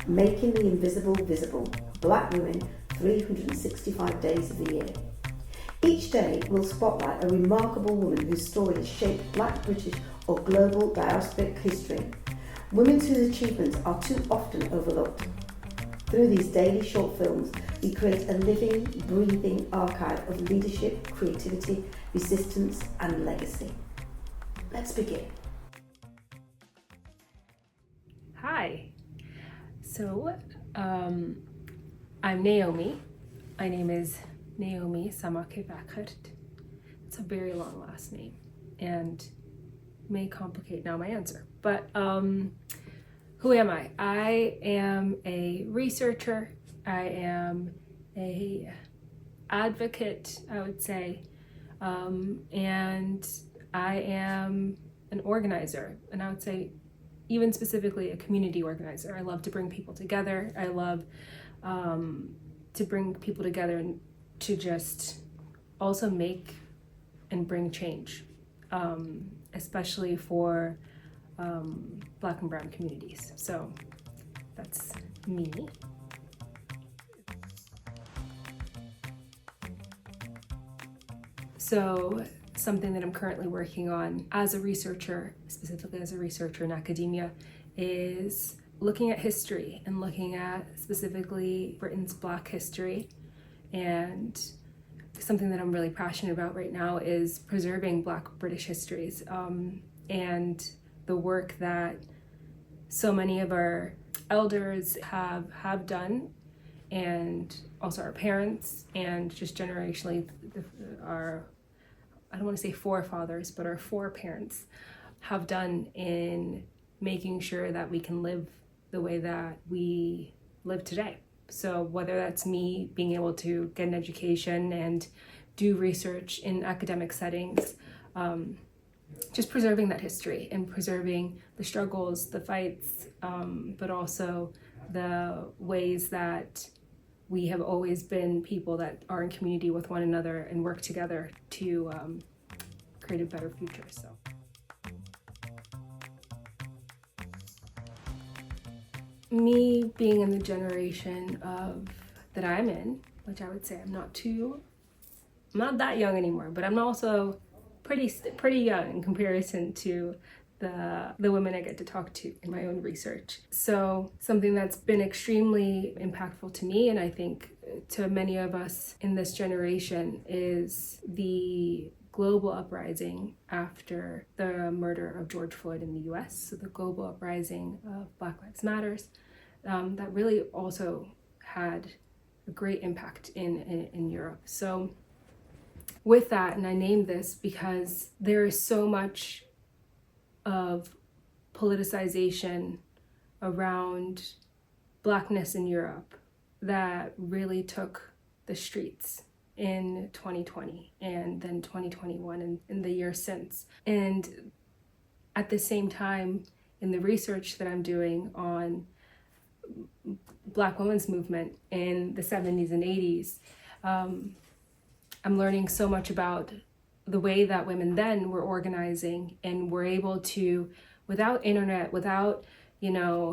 Making the Invisible Visible, Black Women 365 Days of the Year. Each day will spotlight a remarkable woman whose story has shaped Black, British or global diasporic history. Women whose achievements are too often overlooked. Through these daily short films, we create a living, breathing archive of leadership, creativity, resistance and legacy. Let's begin. Hi. So, I'm Naomi. My name is Naomi Samake-Bäckert. It's a very long last name and may complicate now my answer. But who am I? I am a researcher. I am a advocate, I would say, and I am an organizer, and I would say even specifically a community organizer. I love to bring people together. I love to bring people together and to just also make and bring change, especially for Black and Brown communities. So that's me. So something that I'm currently working on as a researcher, specifically as a researcher in academia, is looking at history and looking at specifically Britain's Black history. And something that I'm really passionate about right now is preserving Black British histories, and the work that so many of our elders have done, and also our parents, and just generationally our, I don't want to say forefathers, but our foreparents have done in making sure that we can live the way that we live today. So whether that's me being able to get an education and do research in academic settings, just preserving that history and preserving the struggles, the fights, but also the ways that we have always been people that are in community with one another and work together to create a better future. So. Me being in the generation of that I'm in, which I would say I'm not that young anymore, but I'm also pretty young in comparison to the women I get to talk to in my own research. So something that's been extremely impactful to me, and I think to many of us in this generation, is the global uprising after the murder of George Floyd in the US. So the global uprising of Black Lives Matters, that really also had a great impact in Europe. So with that, and I named this because there is so much of politicization around Blackness in Europe that really took the streets in 2020 and then 2021 and in the years since. And at the same time, in the research that I'm doing on Black women's movement in the 70s and 80s, I'm learning so much about the way that women then were organizing and were able to, without internet, without,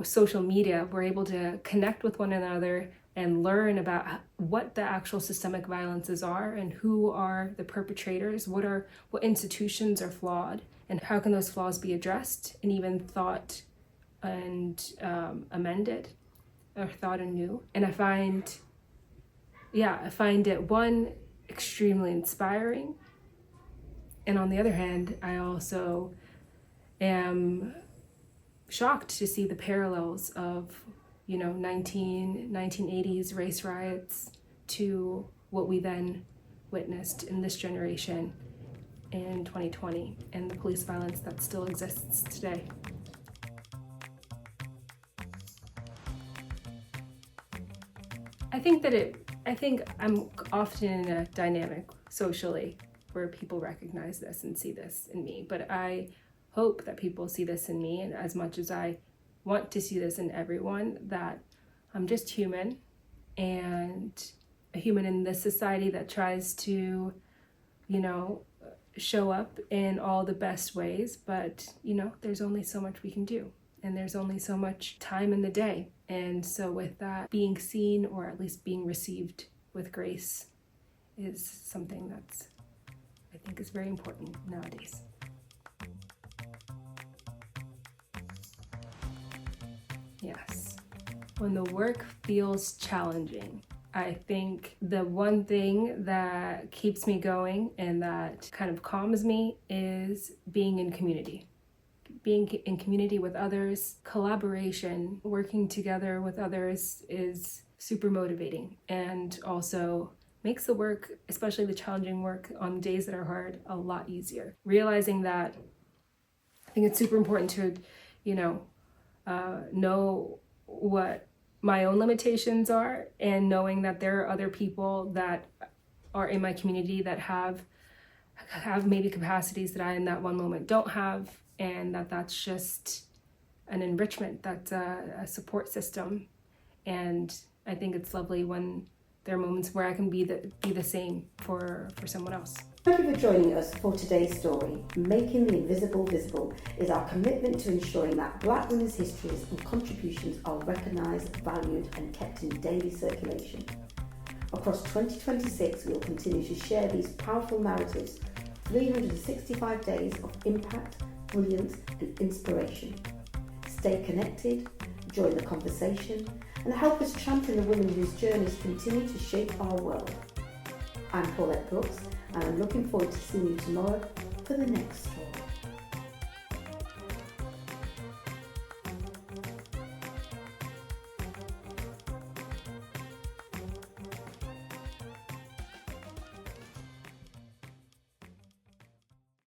social media, were able to connect with one another and learn about what the actual systemic violences are and who are the perpetrators, what institutions are flawed, and how can those flaws be addressed and even thought and amended or thought anew. And I find it, one, extremely inspiring, and on the other hand, I also am shocked to see the parallels of 1980s race riots to what we then witnessed in this generation in 2020 and the police violence that still exists today. I think I'm often in a dynamic socially where people recognize this and see this in me, but I hope that people see this in me, and as much as I want to see this in everyone, that I'm just human, and a human in this society that tries to, show up in all the best ways, but there's only so much we can do. and there's only so much time in the day. And so with that, being seen, or at least being received with grace, is something that's, I think, is very important nowadays. Yes. When the work feels challenging, I think the one thing that keeps me going and that kind of calms me is being in community. Being in community with others, collaboration, working together with others is super motivating, and also makes the work, especially the challenging work on days that are hard, a lot easier. Realizing that, I think it's super important to, know what my own limitations are, and knowing that there are other people that are in my community that have maybe capacities that I in that one moment don't have, and that's just an enrichment, that's a support system. And I think it's lovely when there are moments where I can be the same for someone else. Thank you for joining us for today's story. Making the invisible visible is our commitment to ensuring that Black women's histories and contributions are recognised, valued and kept in daily circulation. Across 2026, we will continue to share these powerful narratives, 365 days of impact, brilliance and inspiration. Stay connected, join the conversation and help us champion the women whose journeys continue to shape our world. I'm Paulette Brooks and I'm looking forward to seeing you tomorrow for the next